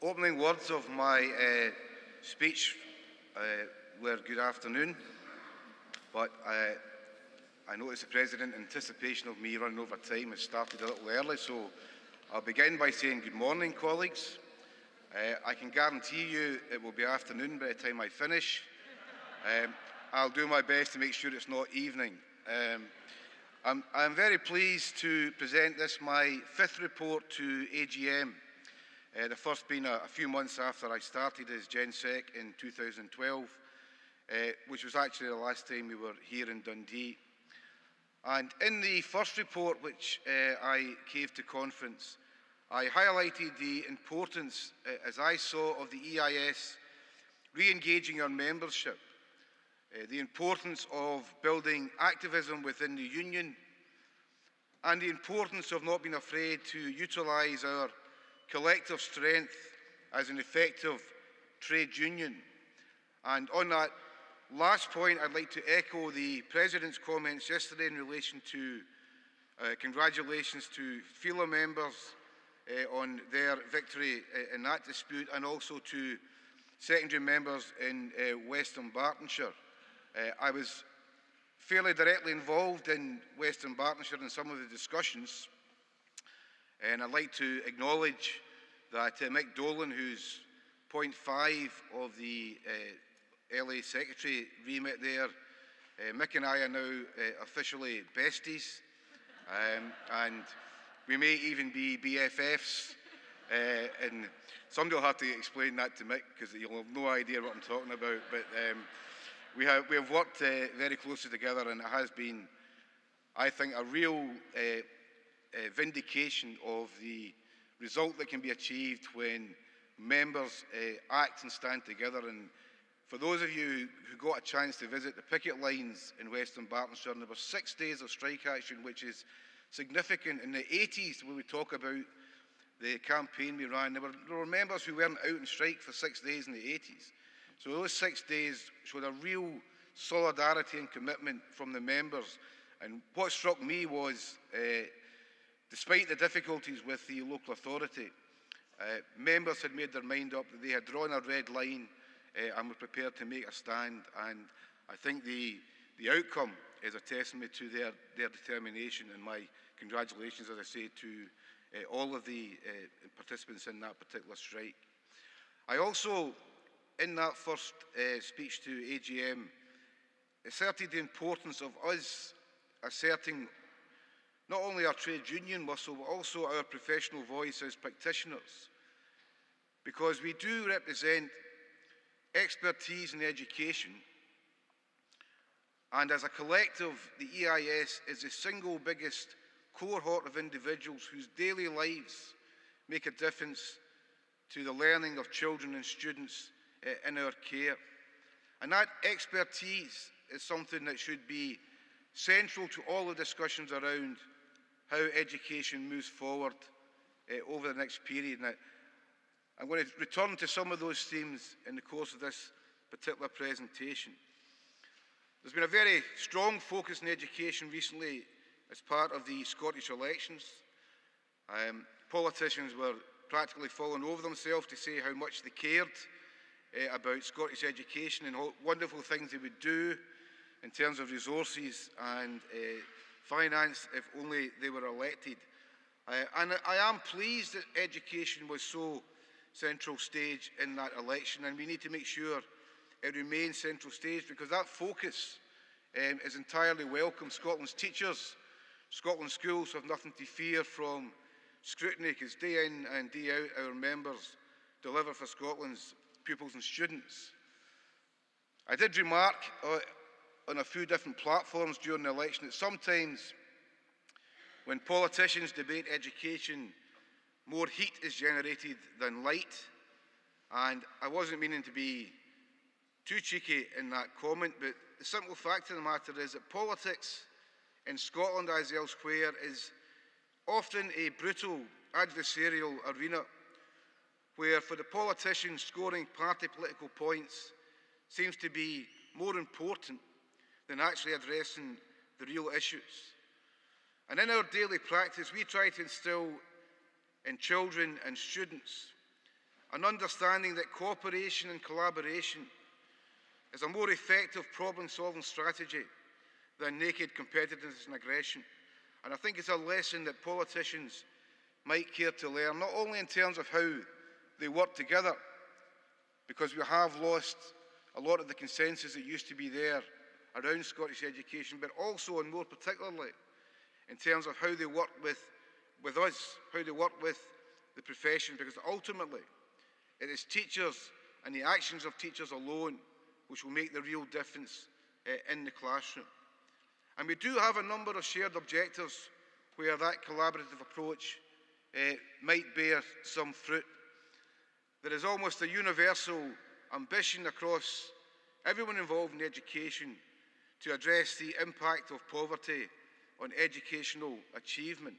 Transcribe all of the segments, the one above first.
Opening words of my speech were good afternoon, but I noticed the President, in anticipation of me running over time, has started a little early, so I'll begin by saying good morning, colleagues. I can guarantee you it will be afternoon by the time I finish. I'll do my best to make sure it's not evening. I'm very pleased to present this, my fifth report to AGM. The first being a few months after I started as Gen Sec in 2012, which was actually the last time we were here in Dundee. And in the first report which I gave to conference, I highlighted the importance, as I saw, of the EIS re-engaging our membership, the importance of building activism within the union, and the importance of not being afraid to utilise our collective strength as an effective trade union. And on that last point, I'd like to echo the President's comments yesterday in relation to congratulations to FILA members on their victory in that dispute, and also to secondary members in Western Bartonshire. I was fairly directly involved in Western Bartonshire in some of the discussions, and I'd like to acknowledge that Mick Dolan, who's point 5 of the LA Secretary remit there, Mick and I are now officially besties, and we may even be BFFs, and somebody will have to explain that to Mick, because you'll have no idea what I'm talking about, but we have worked very closely together, and it has been, I think, a real vindication of the result that can be achieved when members act and stand together. And for those of you who got a chance to visit the picket lines in Western Bartonshire, there were 6 days of strike action, which is significant. In the 80s, when we talk about the campaign we ran, there were members who weren't out on strike for 6 days in the 80s. So those 6 days showed a real solidarity and commitment from the members. And what struck me was, despite the difficulties with the local authority, members had made their mind up that they had drawn a red line and were prepared to make a stand. And I think the outcome is a testament to their determination, and my congratulations, as I say, to all of the participants in that particular strike. I also, in that first speech to AGM, asserted the importance of us asserting not only our trade union muscle, but also our professional voice as practitioners, because we do represent expertise in education, and as a collective, the EIS is the single biggest cohort of individuals whose daily lives make a difference to the learning of children and students in our care. And that expertise is something that should be central to all the discussions around how education moves forward over the next period. And I'm going to return to some of those themes in the course of this particular presentation. There's been a very strong focus on education recently as part of the Scottish elections. Politicians were practically falling over themselves to say how much they cared about Scottish education and what wonderful things they would do in terms of resources and finance if only they were elected. And I am pleased that education was so central stage in that election, and we need to make sure it remains central stage, because that focus is entirely welcome. Scotland's teachers, Scotland's schools have nothing to fear from scrutiny, because day in and day out our members deliver for Scotland's pupils and students. I did remark on a few different platforms during the election that sometimes when politicians debate education, more heat is generated than light. And I wasn't meaning to be too cheeky in that comment, but the simple fact of the matter is that politics in Scotland, as elsewhere, is often a brutal adversarial arena where, for the politicians, scoring party political points seems to be more important than actually addressing the real issues. And in our daily practice, we try to instill in children and students an understanding that cooperation and collaboration is a more effective problem-solving strategy than naked competitiveness and aggression. And I think it's a lesson that politicians might care to learn, not only in terms of how they work together, because we have lost a lot of the consensus that used to be there around Scottish education, but also, and more particularly, in terms of how they work with us, how they work with the profession, because ultimately it is teachers and the actions of teachers alone which will make the real difference in the classroom. And we do have a number of shared objectives where that collaborative approach might bear some fruit. There is almost a universal ambition across everyone involved in education to address the impact of poverty on educational achievement.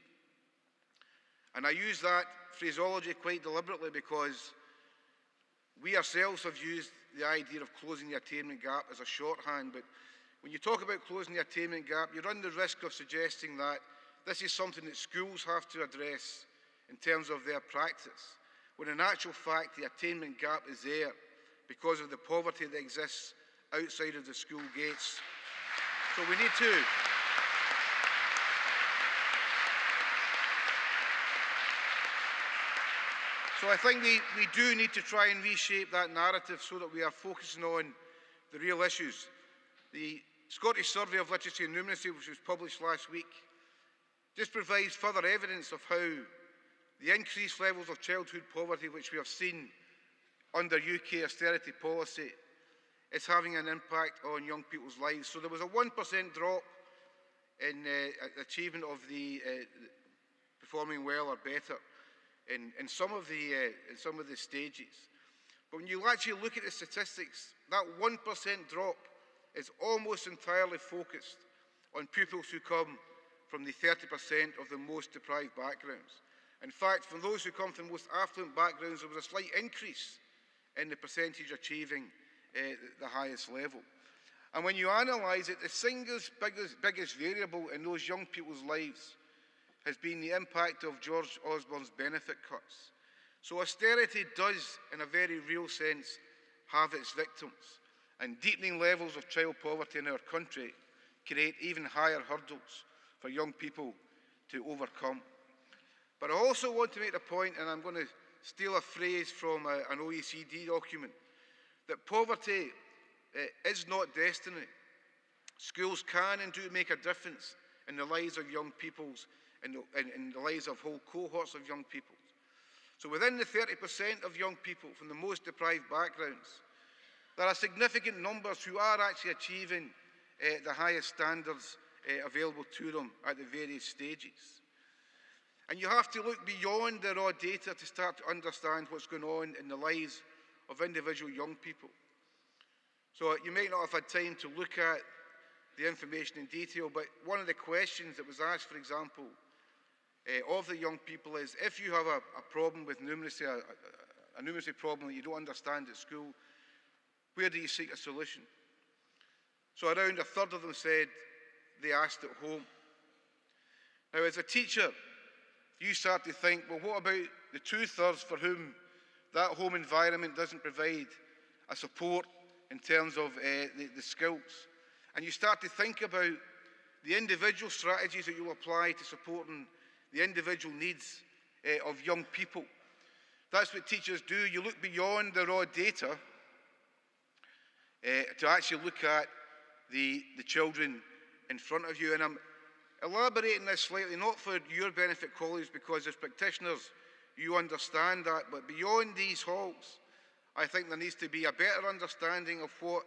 And I use that phraseology quite deliberately because we ourselves have used the idea of closing the attainment gap as a shorthand, but when you talk about closing the attainment gap, you run the risk of suggesting that this is something that schools have to address in terms of their practice, when in actual fact the attainment gap is there because of the poverty that exists outside of the school gates. So we need to So I think we do need to try and reshape that narrative so that we are focusing on the real issues. The Scottish Survey of Literacy and Numeracy, which was published last week, just provides further evidence of how the increased levels of childhood poverty which we have seen under UK austerity policy is having an impact on young people's lives. So there was a 1% drop in achievement of the performing well or better in some of the stages. But when you actually look at the statistics, that 1% drop is almost entirely focused on pupils who come from the 30% of the most deprived backgrounds. In fact, for those who come from the most affluent backgrounds, there was a slight increase in the percentage achieving the highest level. And when you analyse it, the single biggest variable in those young people's lives has been the impact of George Osborne's benefit cuts. So austerity does, in a very real sense, have its victims, and deepening levels of child poverty in our country create even higher hurdles for young people to overcome. But I also want to make the point, and I'm going to steal a phrase from an OECD document, that poverty is not destiny. Schools can and do make a difference in the lives of young peoples, in the lives of whole cohorts of young people. So within the 30% of young people from the most deprived backgrounds, there are significant numbers who are actually achieving the highest standards available to them at the various stages. And you have to look beyond the raw data to start to understand what's going on in the lives of individual young people. So you may not have had time to look at the information in detail, but one of the questions that was asked, for example, of the young people is, if you have a problem with numeracy, a numeracy problem that you don't understand at school, where do you seek a solution? So around a third of them said they asked at home. Now, as a teacher, you start to think, well, what about the 2/3 for whom that home environment doesn't provide a support in terms of the skills? And you start to think about the individual strategies that you'll apply to supporting the individual needs of young people. That's what teachers do. You look beyond the raw data to actually look at the children in front of you. And I'm elaborating this slightly, not for your benefit, colleagues, because as practitioners you understand that, but beyond these halls, I think there needs to be a better understanding of what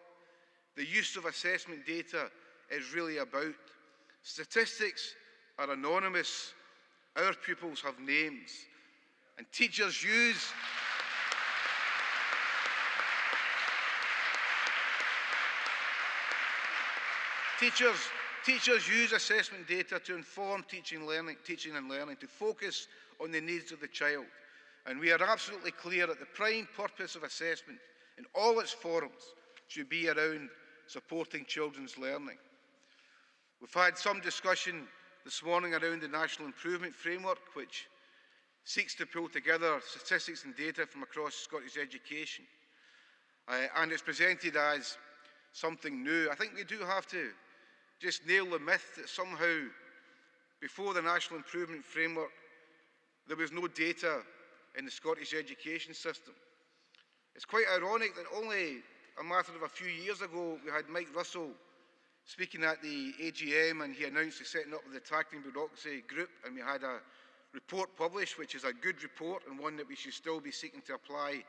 the use of assessment data is really about. Statistics are anonymous. Our pupils have names. And teachers use Teachers use assessment data to inform teaching and learning, to focus on the needs of the child. And we are absolutely clear that the prime purpose of assessment in all its forms should be around supporting children's learning. We've had some discussion this morning around the National Improvement Framework, which seeks to pull together statistics and data from across Scottish education. And it's presented as something new. I think we do have to just nail the myth that somehow, before the National Improvement Framework, there was no data in the Scottish education system. It's quite ironic that only a matter of a few years ago we had Mike Russell speaking at the AGM, and he announced the setting up of the Tackling Bureaucracy group, and we had a report published, which is a good report and one that we should still be seeking to apply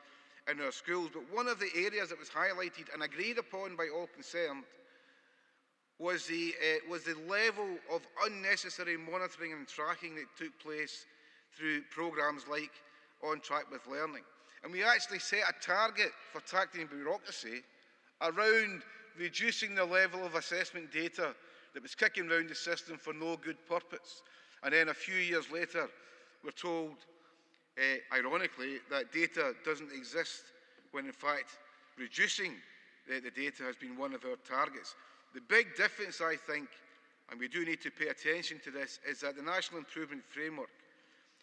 in our schools. But one of the areas that was highlighted and agreed upon by all concerned was the level of unnecessary monitoring and tracking that took place through programmes like On Track with Learning. And we actually set a target for tackling bureaucracy around reducing the level of assessment data that was kicking around the system for no good purpose. And then a few years later, we're told, ironically, that data doesn't exist, when in fact reducing the data has been one of our targets. The big difference, I think, and we do need to pay attention to this, is that the National Improvement Framework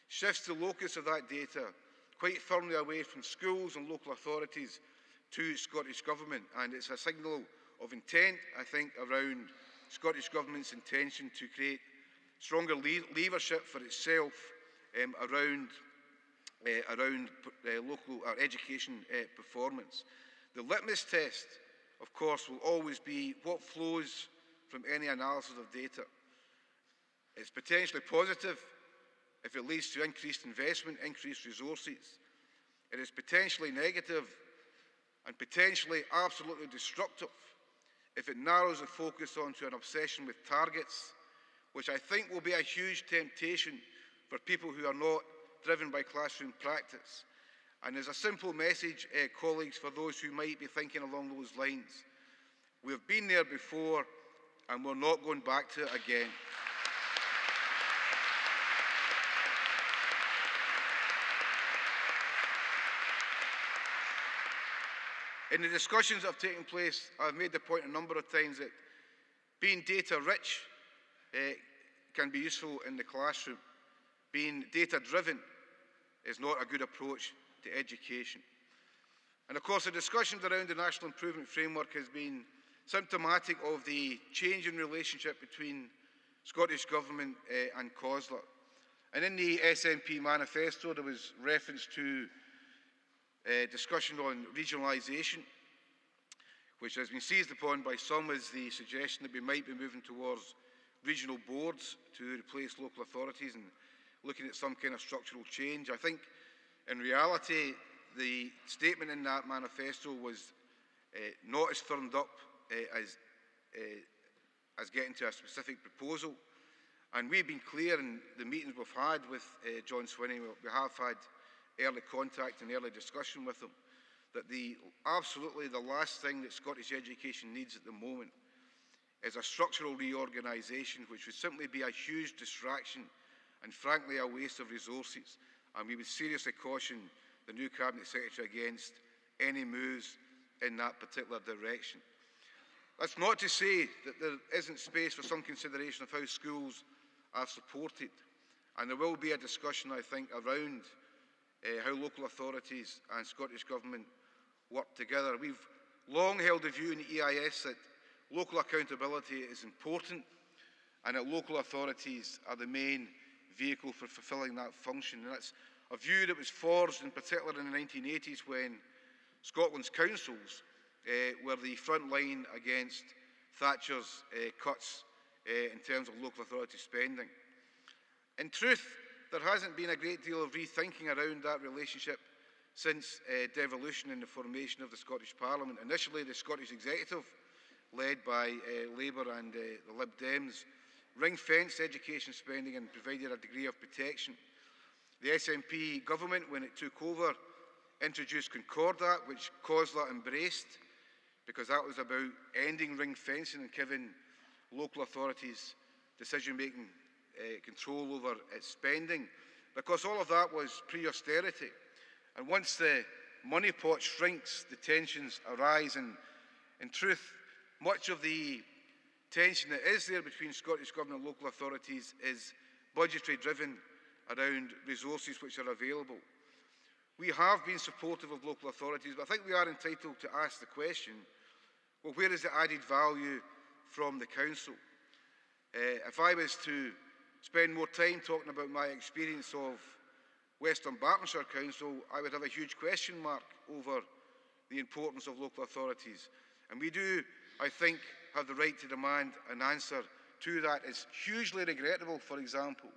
shifts the locus of that data quite firmly away from schools and local authorities to Scottish Government. And it's a signal of intent, I think, around Scottish Government's intention to create stronger leadership for itself around local education performance. The litmus test, of course, will always be what flows from any analysis of data. It's potentially positive if it leads to increased investment, increased resources. It is potentially negative and potentially absolutely destructive if it narrows the focus onto an obsession with targets, which I think will be a huge temptation for people who are not driven by classroom practice. And there's a simple message, colleagues, for those who might be thinking along those lines. We've been there before, and we're not going back to it again. In the discussions that have taken place, I've made the point a number of times that being data-rich can be useful in the classroom. Being data-driven is not a good approach to education. And of course, the discussions around the National Improvement Framework has been symptomatic of the changing relationship between Scottish Government and COSLA. And in the SNP manifesto, there was reference to discussion on regionalisation, which has been seized upon by some as the suggestion that we might be moving towards regional boards to replace local authorities and looking at some kind of structural change. I think in reality the statement in that manifesto was not as firmed up as getting to a specific proposal, and we've been clear in the meetings we've had with John Swinney. We have had early contact and early discussion with him, that absolutely the last thing that Scottish education needs at the moment is a structural reorganisation, which would simply be a huge distraction and frankly a waste of resources. And we would seriously caution the new Cabinet Secretary against any moves in that particular direction. That's not to say that there isn't space for some consideration of how schools are supported. And there will be a discussion, I think, around how local authorities and Scottish Government work together. We've long held the view in the EIS that local accountability is important and that local authorities are the main vehicle for fulfilling that function. And that's a view that was forged in particular in the 1980s when Scotland's councils were the front line against Thatcher's cuts in terms of local authority spending. In truth, there hasn't been a great deal of rethinking around that relationship since devolution and the formation of the Scottish Parliament. Initially, the Scottish Executive, led by Labour and the Lib Dems, ring-fenced education spending and provided a degree of protection. The SNP government, when it took over, introduced Concordat, which COSLA embraced, because that was about ending ring-fencing and giving local authorities decision-making control over its spending, because all of that was pre-austerity. And once the money pot shrinks, the tensions arise, and in truth, much of the tension that is there between Scottish Government and local authorities is budgetary driven around resources which are available. We have been supportive of local authorities, but I think we are entitled to ask the question, well, where is the added value from the council? If I was to spend more time talking about my experience of Western Bartonshire Council, I would have a huge question mark over the importance of local authorities. And we do, I think, have the right to demand an answer to that. It's hugely regrettable, for example,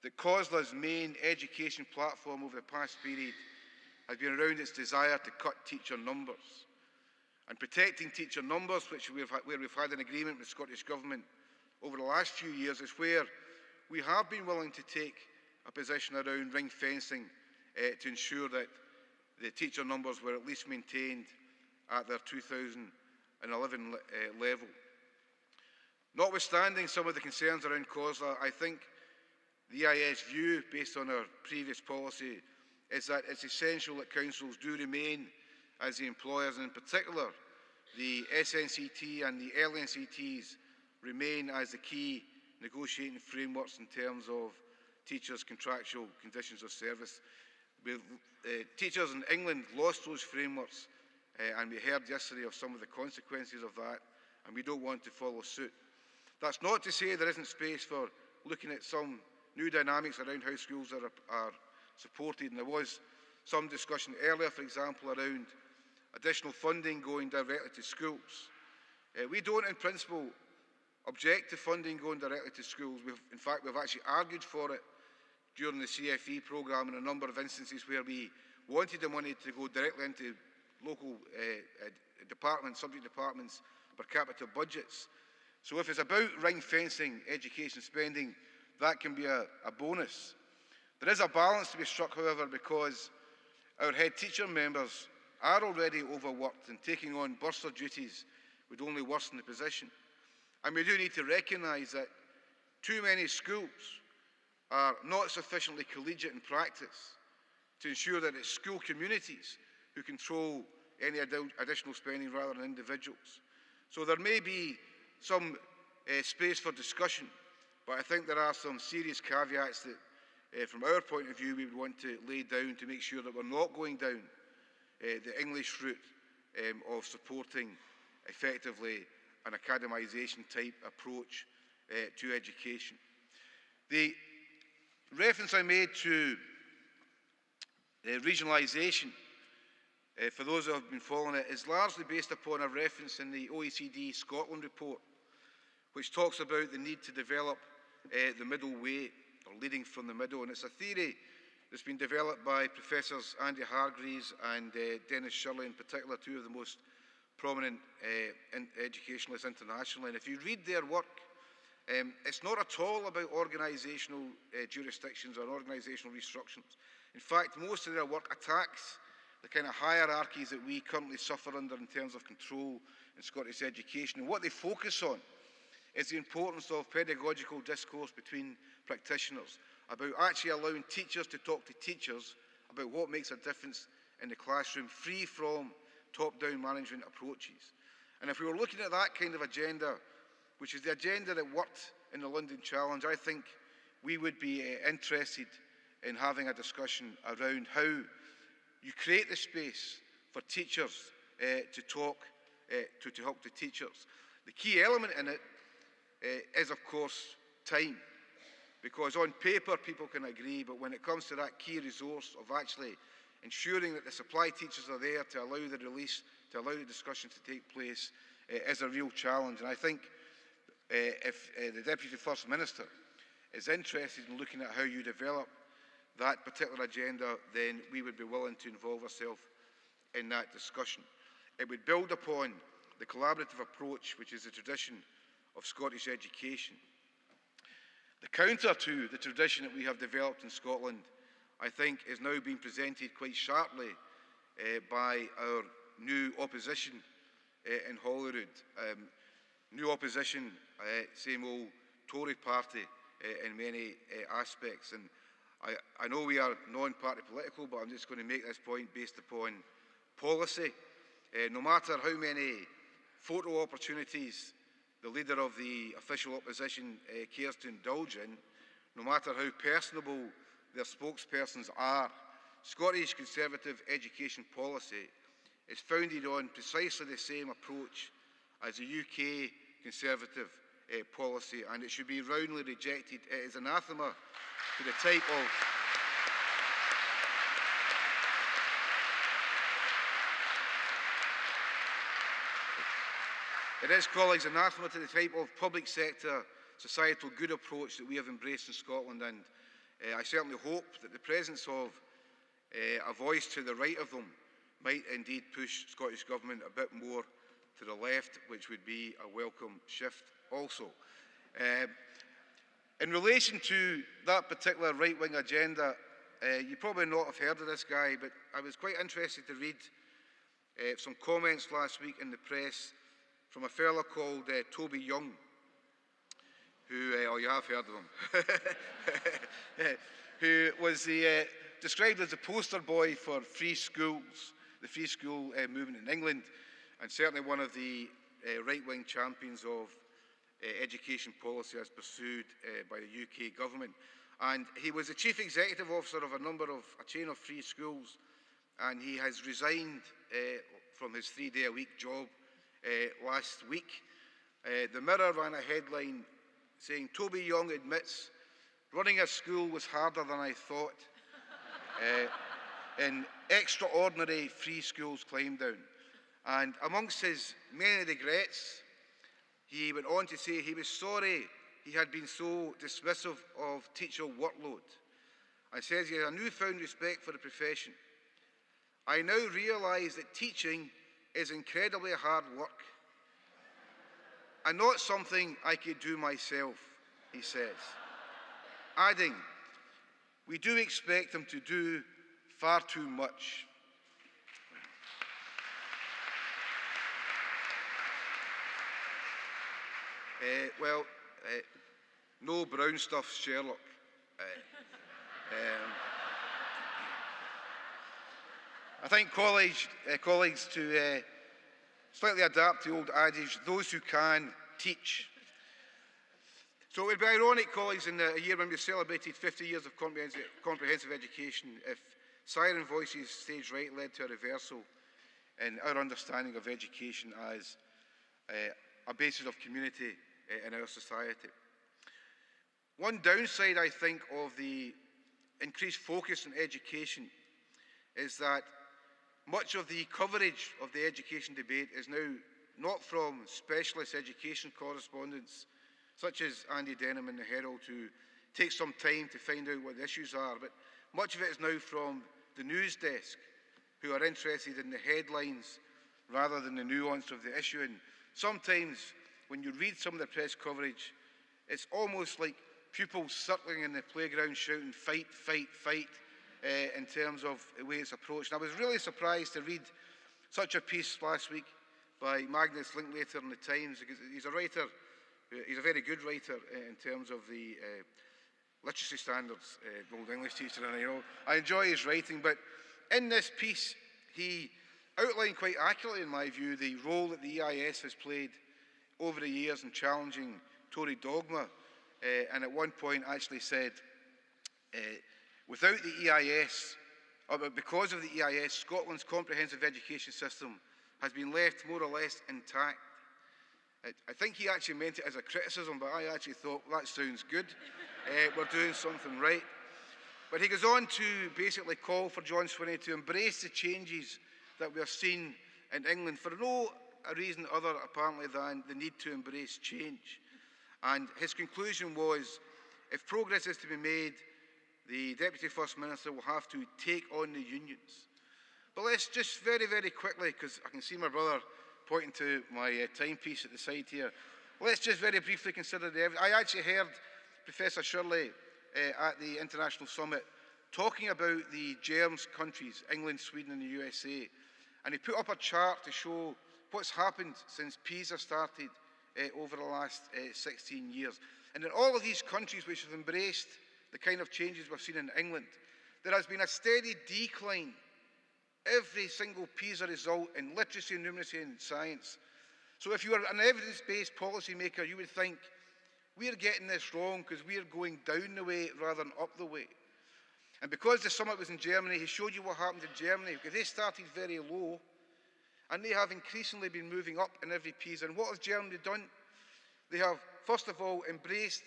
that COSLA's main education platform over the past period has been around its desire to cut teacher numbers. And protecting teacher numbers, where we've had an agreement with the Scottish Government over the last few years, is where we have been willing to take a position around ring fencing to ensure that the teacher numbers were at least maintained at their 2011 level. Notwithstanding some of the concerns around COSLA, I think the EIS view, based on our previous policy, is that it's essential that councils do remain as the employers, and in particular the SNCT and the LNCTs remain as the key negotiating frameworks in terms of teachers' contractual conditions of service. Teachers in England lost those frameworks, and we heard yesterday of some of the consequences of that, and we don't want to follow suit. That's not to say there isn't space for looking at some new dynamics around how schools are supported, and there was some discussion earlier, for example, around additional funding going directly to schools. We don't, in principle, object to funding going directly to schools. In fact, we've actually argued for it during the CFE programme in a number of instances where we wanted the money to go directly into local departments, subject departments, per capita budgets. So if it's about ring fencing education spending, that can be a bonus. There is a balance to be struck, however, because our head teacher members are already overworked, and taking on bursar duties would only worsen the position. And we do need to recognise that too many schools are not sufficiently collegiate in practice to ensure that it's school communities who control any additional spending rather than individuals. So there may be some space for discussion, but I think there are some serious caveats that, from our point of view, we would want to lay down to make sure that we're not going down the English route of supporting effectively an academisation type approach to education. The reference I made to regionalisation, for those who have been following it, is largely based upon a reference in the OECD Scotland report, which talks about the need to develop the middle way, or leading from the middle. And it's a theory that's been developed by Professors Andy Hargreaves and Dennis Shirley, in particular, two of the most prominent educationalists internationally. And if you read their work, it's not at all about organisational jurisdictions or organisational restructurings. In fact, most of their work attacks the kind of hierarchies that we currently suffer under in terms of control in Scottish education. And what they focus on is the importance of pedagogical discourse between practitioners, about actually allowing teachers to talk to teachers about what makes a difference in the classroom, free from top-down management approaches. And if we were looking at that kind of agenda, which is the agenda that worked in the London Challenge, I think we would be interested in having a discussion around how you create the space for teachers to talk to help the teachers. The key element in it is, of course, time. Because on paper people can agree, but when it comes to that key resource of actually ensuring that the supply teachers are there to allow the release, to allow the discussion to take place, is a real challenge. And I think if the Deputy First Minister is interested in looking at how you develop that particular agenda, then we would be willing to involve ourselves in that discussion. It would build upon the collaborative approach, which is the tradition of Scottish education. The counter to the tradition that we have developed in Scotland, I think, is now being presented quite sharply by our new opposition in Holyrood. New opposition, same old Tory party in many aspects. And I know we are non-party political, but I'm just going to make this point based upon policy. No matter how many photo opportunities the leader of the official opposition cares to indulge in, no matter how personable their spokespersons are. Scottish Conservative education policy is founded on precisely the same approach as the UK Conservative policy, and it should be roundly rejected. It is anathema to the type of It is, colleagues, anathema to the type of public sector societal good approach that we have embraced in Scotland, and I certainly hope that the presence of a voice to the right of them might indeed push Scottish Government a bit more to the left, which would be a welcome shift also. In relation to that particular right-wing agenda, you probably not have heard of this guy, but I was quite interested to read some comments last week in the press from a fellow called Toby Young, who, oh, you have heard of him, who was described as the poster boy for free schools, the free school movement in England, and certainly one of the right-wing champions of education policy as pursued by the UK government. And he was the chief executive officer of a chain of free schools, and he has resigned from his 3-day-a-week job last week. The Mirror ran a headline saying, "Toby Young admits running a school was harder than I thought in extraordinary free schools climb down." And amongst his many regrets, he went on to say he was sorry he had been so dismissive of teacher workload, and says he has a newfound respect for the profession. "I now realise that teaching is incredibly hard work and not something I could do myself," he says, adding, "We do expect them to do far too much." No brown stuff, Sherlock. I think, colleagues, to slightly adapt the old adage, those who can, teach. So it would be ironic, colleagues, in a year when we celebrated 50 years of comprehensive education, if siren voices staged right led to a reversal in our understanding of education as a basis of community in our society. One downside, I think, of the increased focus on education is that much of the coverage of the education debate is now not from specialist education correspondents, such as Andy Denham in the Herald, who take some time to find out what the issues are, but much of it is now from the news desk, who are interested in the headlines rather than the nuance of the issue. And sometimes, when you read some of the press coverage, it's almost like pupils circling in the playground shouting, "Fight, fight, fight," in terms of the way it's approached. And I was really surprised to read such a piece last week by Magnus Linklater in the Times, because he's a writer, he's a very good writer in terms of the literacy standards, old English teacher, and I enjoy his writing. But in this piece, he outlined quite accurately, in my view, the role that the EIS has played over the years in challenging Tory dogma, and at one point actually said, without the EIS, or because of the EIS, Scotland's comprehensive education system has been left more or less intact. I think he actually meant it as a criticism, but I actually thought, well, that sounds good. We're doing something right. But he goes on to basically call for John Swinney to embrace the changes that we are seeing in England for no reason other, apparently, than the need to embrace change. And his conclusion was, if progress is to be made, the Deputy First Minister will have to take on the unions. But let's just very, very quickly, because I can see my brother pointing to my timepiece at the side here, let's just very briefly consider the evidence. I actually heard Professor Shirley at the International Summit talking about the GERMS countries, England, Sweden and the USA, and he put up a chart to show what's happened since PISA started over the last 16 years. And in all of these countries which have embraced the kind of changes we've seen in England, there has been a steady decline every single PISA result in literacy, numeracy and science. So if you are an evidence-based policymaker, you would think, we're getting this wrong because we're going down the way rather than up the way. And because the summit was in Germany, he showed you what happened in Germany, because they started very low, and they have increasingly been moving up in every piece. And what has Germany done? They have, first of all, embraced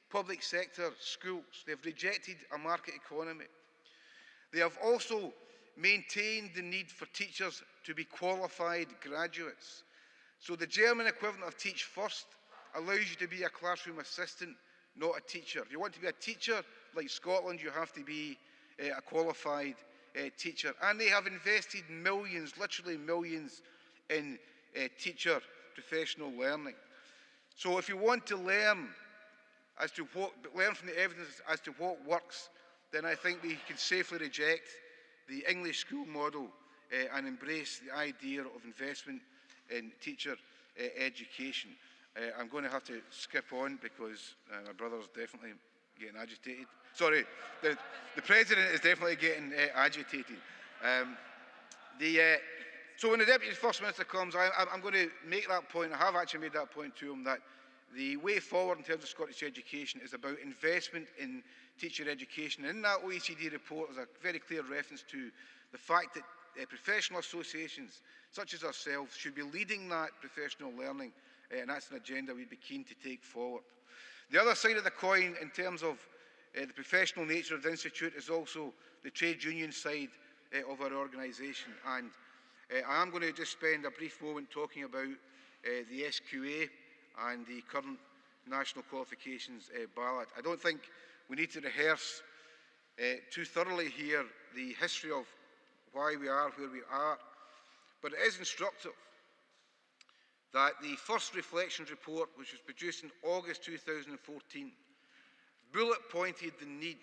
public sector schools. They've rejected a market economy. They have also maintained the need for teachers to be qualified graduates. So the German equivalent of Teach First allows you to be a classroom assistant, not a teacher. If you want to be a teacher, like Scotland, you have to be a qualified teacher. And they have invested millions, literally millions, in teacher professional learning. So if you want to learn from the evidence as to what works, then I think we can safely reject the English school model and embrace the idea of investment in teacher education. I'm going to have to skip on because my brother's definitely getting agitated. Sorry, the President is definitely getting agitated. So when the Deputy First Minister comes, I'm going to make that point. I have actually made that point to him, that the way forward in terms of Scottish education is about investment in teacher education. In that OECD report, there's a very clear reference to the fact that professional associations such as ourselves should be leading that professional learning, and that's an agenda we'd be keen to take forward. The other side of the coin in terms of the professional nature of the Institute is also the trade union side of our organisation, and I am going to just spend a brief moment talking about the SQA and the current National Qualifications ballot. I don't think we need to rehearse too thoroughly here the history of why we are where we are, but it is instructive that the first reflections report, which was produced in August 2014, bullet pointed the need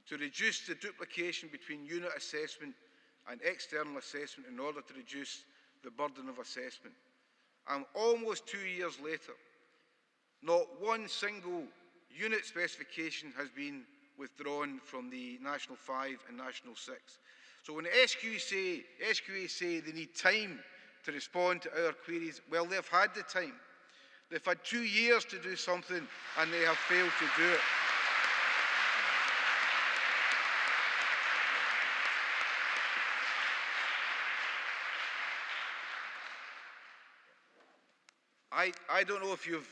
to reduce the duplication between unit assessment and external assessment in order to reduce the burden of assessment. And almost 2 years later, not one single unit specification has been withdrawn from the National 5 and National 6. So when the SQA say they need time to respond to our queries, well, they've had the time. They've had 2 years to do something, and they have failed to do it. I don't know if you've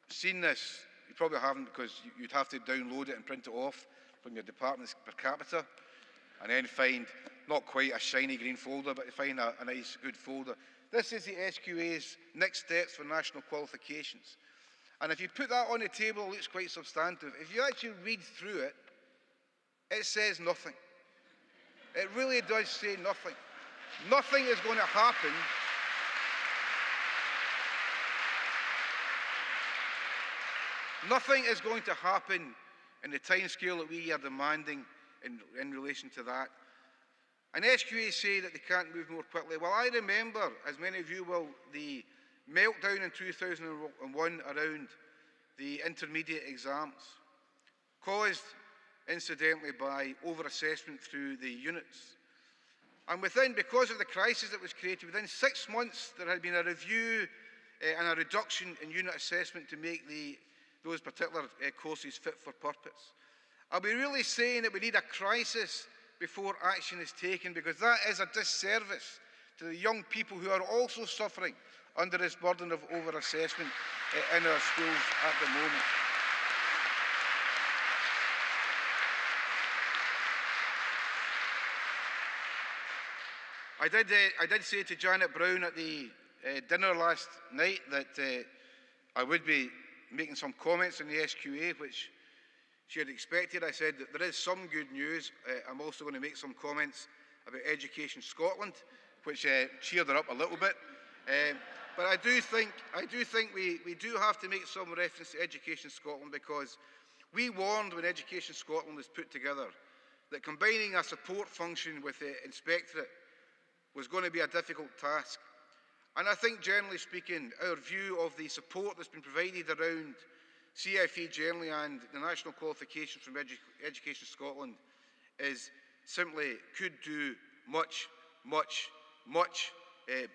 seen this. You probably haven't, because you'd have to download it and print it off from your department's per capita, and then find not quite a shiny green folder, but find a nice, good folder. This is the SQA's next steps for national qualifications. And if you put that on the table, it looks quite substantive. If you actually read through it, it says nothing. It really does say nothing. Nothing is going to happen. Nothing is going to happen in the timescale that we are demanding in relation to that. And SQA say that they can't move more quickly. Well, I remember, as many of you will, the meltdown in 2001 around the intermediate exams, caused, incidentally, by over-assessment through the units. And because of the crisis that was created, within 6 months there had been a review and a reduction in unit assessment to make those particular courses fit for purpose. Are we really saying that we need a crisis before action is taken? Because that is a disservice to the young people who are also suffering under this burden of over-assessment in our schools at the moment. I did say to Janet Brown at the dinner last night that I would be making some comments on the SQA, which she had expected. I said that there is some good news. I'm also going to make some comments about Education Scotland, which cheered her up a little bit. But I do think we do have to make some reference to Education Scotland, because we warned when Education Scotland was put together that combining a support function with the inspectorate was going to be a difficult task. And I think, generally speaking, our view of the support that's been provided around CFE generally and the national qualifications from Education Scotland is simply could do much, much, much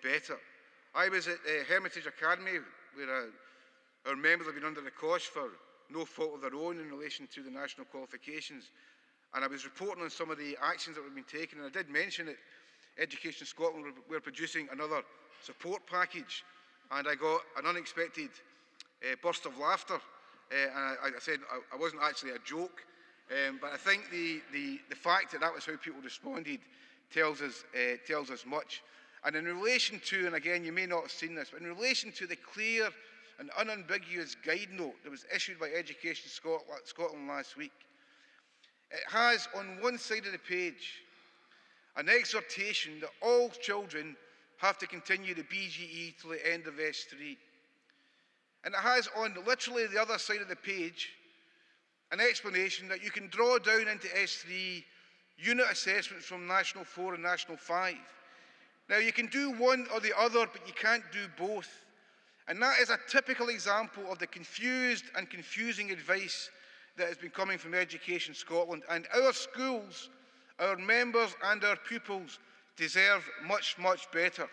better. I was at Hermitage Academy, where our members have been under the cosh for no fault of their own in relation to the national qualifications. and I was reporting on some of the actions that have been taken, and I did mention that Education Scotland were producing another support package, and I got an unexpected burst of laughter. And I said I wasn't actually a joke, but I think the fact that that was how people responded tells us much. And in relation to, and again, you may not have seen this, but in relation to the clear and unambiguous guide note that was issued by Education Scotland last week, it has on one side of the page an exhortation that all children have to continue the BGE till the end of S3. And it has on literally the other side of the page an explanation that you can draw down into S3 unit assessments from National 4 and National 5. Now, you can do one or the other, but you can't do both. And that is a typical example of the confused and confusing advice that has been coming from Education Scotland. And our schools, our members and our pupils deserve much, much better.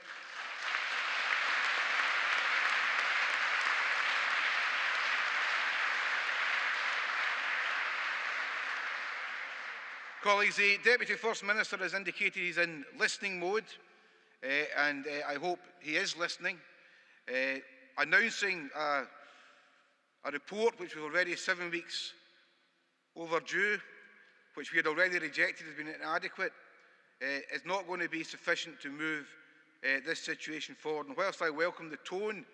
Colleagues, the Deputy First Minister has indicated he's in listening mode, and I hope he is listening, announcing a report which was already 7 weeks overdue, which we had already rejected as being inadequate, is not going to be sufficient to move this situation forward. And whilst I welcome the tone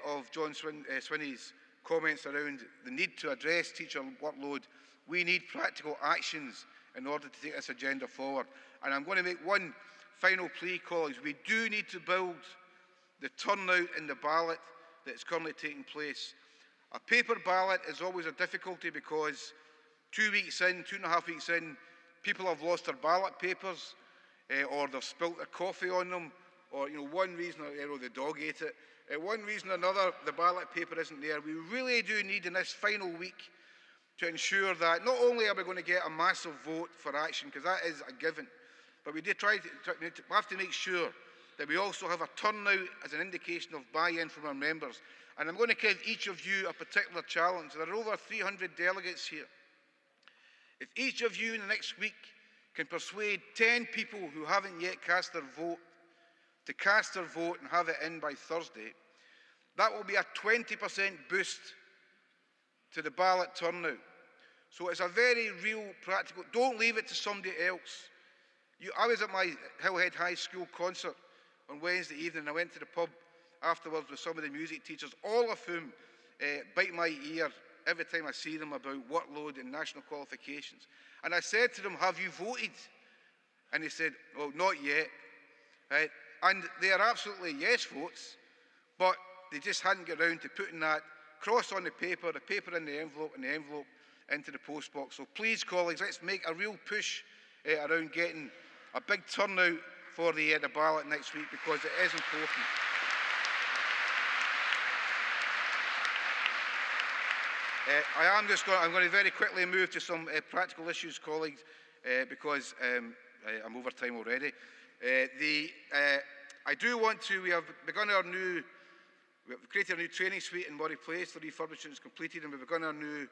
of John Swinney's comments around the need to address teacher workload, we need practical actions in order to take this agenda forward. And I'm going to make one final plea, colleagues. We do need to build the turnout in the ballot that is currently taking place. A paper ballot is always a difficulty because 2 weeks in, 2.5 weeks in, people have lost their ballot papers, or they've spilt their coffee on them, or one reason or the dog ate it. One reason or another, the ballot paper isn't there. We really do need in this final week to ensure that not only are we going to get a massive vote for action, because that is a given, but we have to make sure that we also have a turnout as an indication of buy-in from our members. And I'm going to give each of you a particular challenge. There are over 300 delegates here. If each of you in the next week can persuade 10 people who haven't yet cast their vote to cast their vote and have it in by Thursday, that will be a 20% boost to the ballot turnout. So it's a very real, practical, don't leave it to somebody else. I was at my Hillhead High School concert on Wednesday evening. I went to the pub afterwards with some of the music teachers, all of whom bite my ear every time I see them about workload and national qualifications. And I said to them, have you voted? And they said, well, not yet. Right? And they are absolutely yes votes, but they just hadn't got around to putting that cross on the paper in the envelope, and the envelope into the post box. So please, colleagues, let's make a real push around getting a big turnout for the ballot next week, because it is important. I'm going to very quickly move to some practical issues, colleagues, because I'm over time already. I do want to, we have created a new training suite in Murray Place. The refurbishment is completed, and we've begun our new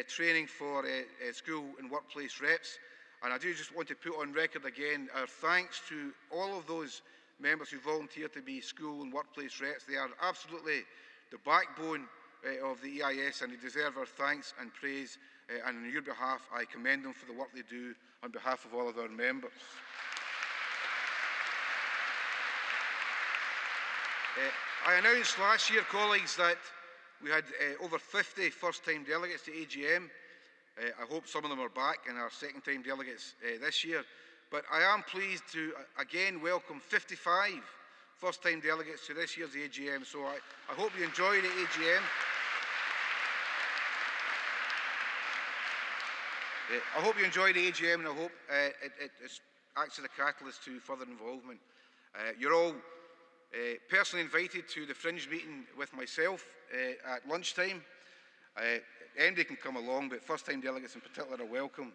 training for school and workplace reps. And I do just want to put on record again our thanks to all of those members who volunteer to be school and workplace reps. They are absolutely the backbone of the EIS, and they deserve our thanks and praise. And on your behalf, I commend them for the work they do on behalf of all of our members. I announced last year, colleagues, that we had over 50 first-time delegates to AGM. I hope some of them are back and are second-time delegates this year. But I am pleased to again welcome 55 first-time delegates to this year's AGM. So I hope you enjoy the AGM. I hope you enjoy the AGM, and I hope it acts as a catalyst to further involvement. You're all personally invited to the fringe meeting with myself at lunchtime. Anybody can come along, but first-time delegates in particular are welcome.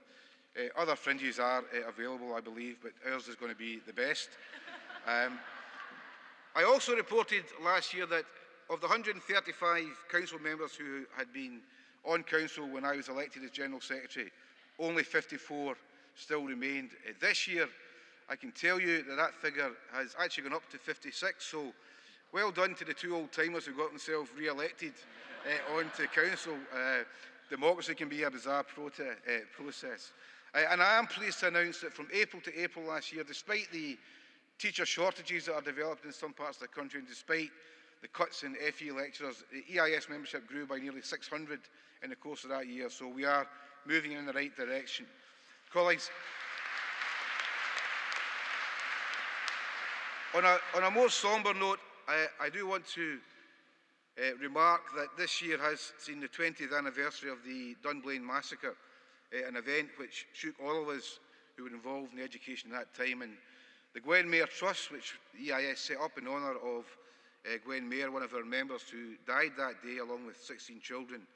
Other fringes are available, I believe, but ours is going to be the best. I also reported last year that of the 135 council members who had been on council when I was elected as General Secretary, only 54 still remained. This year, I can tell you that that figure has actually gone up to 56, so well done to the two old-timers who got themselves re-elected onto council. Democracy can be a bizarre process. And I am pleased to announce that from April to April last year, despite the teacher shortages that are developed in some parts of the country, and despite the cuts in FE lecturers, the EIS membership grew by nearly 600 in the course of that year, so we are moving in the right direction. Colleagues, on a more sombre note, I do want to remark that this year has seen the 20th anniversary of the Dundee massacre, an event which shook all of us who were involved in education at that time. And the Gwen Mayer Trust, which the EIS set up in honour of Gwen Mayer, one of our members who died that day along with 16 children,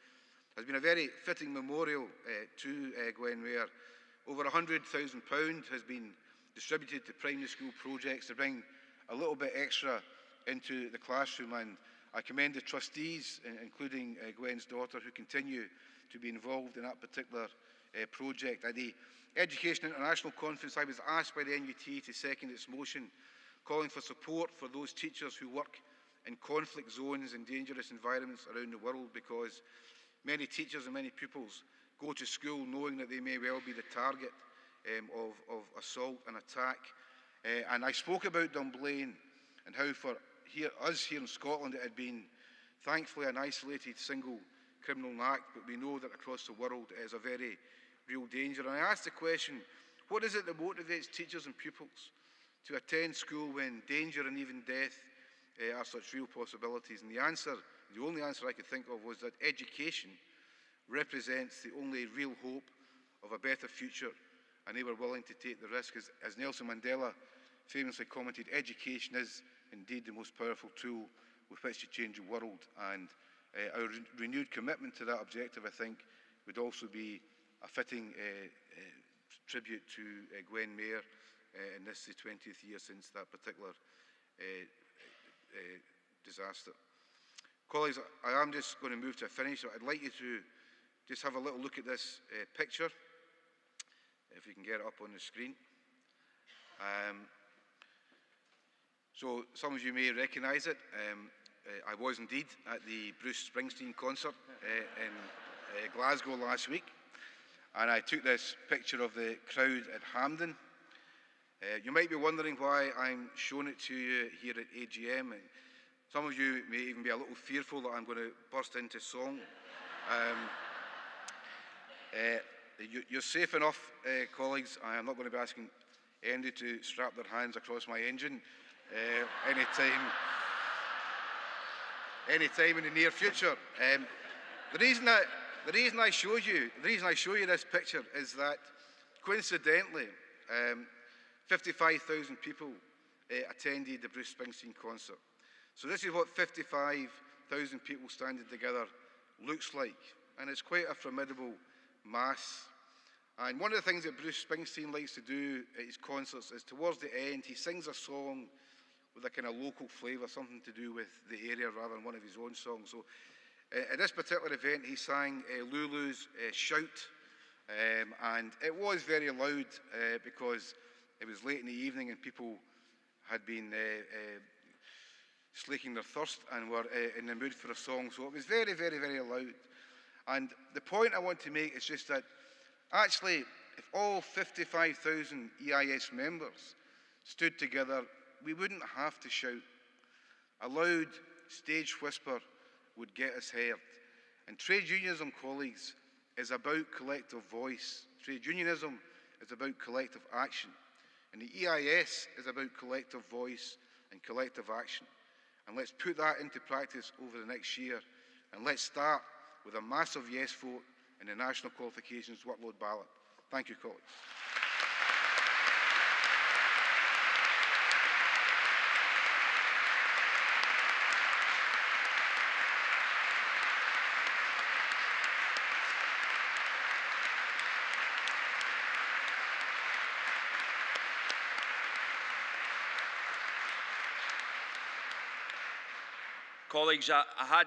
has been a very fitting memorial to Gwen Mayer. Over £100,000 has been distributed to primary school projects to bring a little bit extra into the classroom, and I commend the trustees, including Gwen's daughter, who continue to be involved in that particular project. At the Education International Conference, I was asked by the NUT to second its motion calling for support for those teachers who work in conflict zones and dangerous environments around the world, because many teachers and many pupils go to school knowing that they may well be the target of assault and attack. And I spoke about Dunblane and how for us here in Scotland it had been thankfully an isolated single criminal act, but we know that across the world it is a very real danger. And I asked the question, what is it that motivates teachers and pupils to attend school when danger and even death are such real possibilities? And the answer, the only answer I could think of, was that education represents the only real hope of a better future, and they were willing to take the risk. As Nelson Mandela famously commented, education is indeed the most powerful tool with which to change the world, and our renewed commitment to that objective, I think, would also be a fitting tribute to Gwen Mayer in this, the 20th year since that particular disaster. Colleagues, I am just going to move to a finish. So I'd like you to just have a little look at this picture, if you can get it up on the screen. So some of you may recognise it. I was indeed at the Bruce Springsteen concert in Glasgow last week, and I took this picture of the crowd at Hampden. You might be wondering why I'm showing it to you here at AGM. And some of you may even be a little fearful that I'm going to burst into song. You're safe enough, colleagues. I am not going to be asking anybody to strap their hands across my engine anytime in the near future. The reason I show you this picture is that, coincidentally, 55,000 people attended the Bruce Springsteen concert. So this is what 55,000 people standing together looks like, and it's quite a formidable mass. And one of the things that Bruce Springsteen likes to do at his concerts is, towards the end, he sings a song with a kind of local flavour, something to do with the area rather than one of his own songs. So at this particular event, he sang Lulu's Shout, and it was very loud because it was late in the evening and people had been slaking their thirst and were in the mood for a song. So it was very, very, very loud. And the point I want to make is just that, actually, if all 55,000 EIS members stood together, we wouldn't have to shout. A loud stage whisper would get us heard. And trade unionism, colleagues, is about collective voice. Trade unionism is about collective action. And the EIS is about collective voice and collective action. And let's put that into practice over the next year. And let's start with a massive yes vote in the National Qualifications Workload Ballot. Thank you, colleagues. Colleagues, I had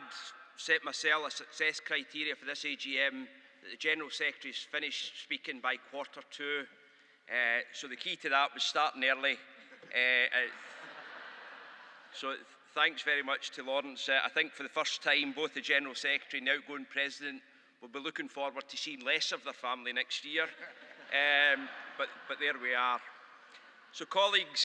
set myself a success criteria for this AGM that the General Secretary's finished speaking by 2:15. So the key to that was starting early. So thanks very much to Lawrence. I think for the first time, both the General Secretary and the outgoing President will be looking forward to seeing less of their family next year. But there we are. So colleagues,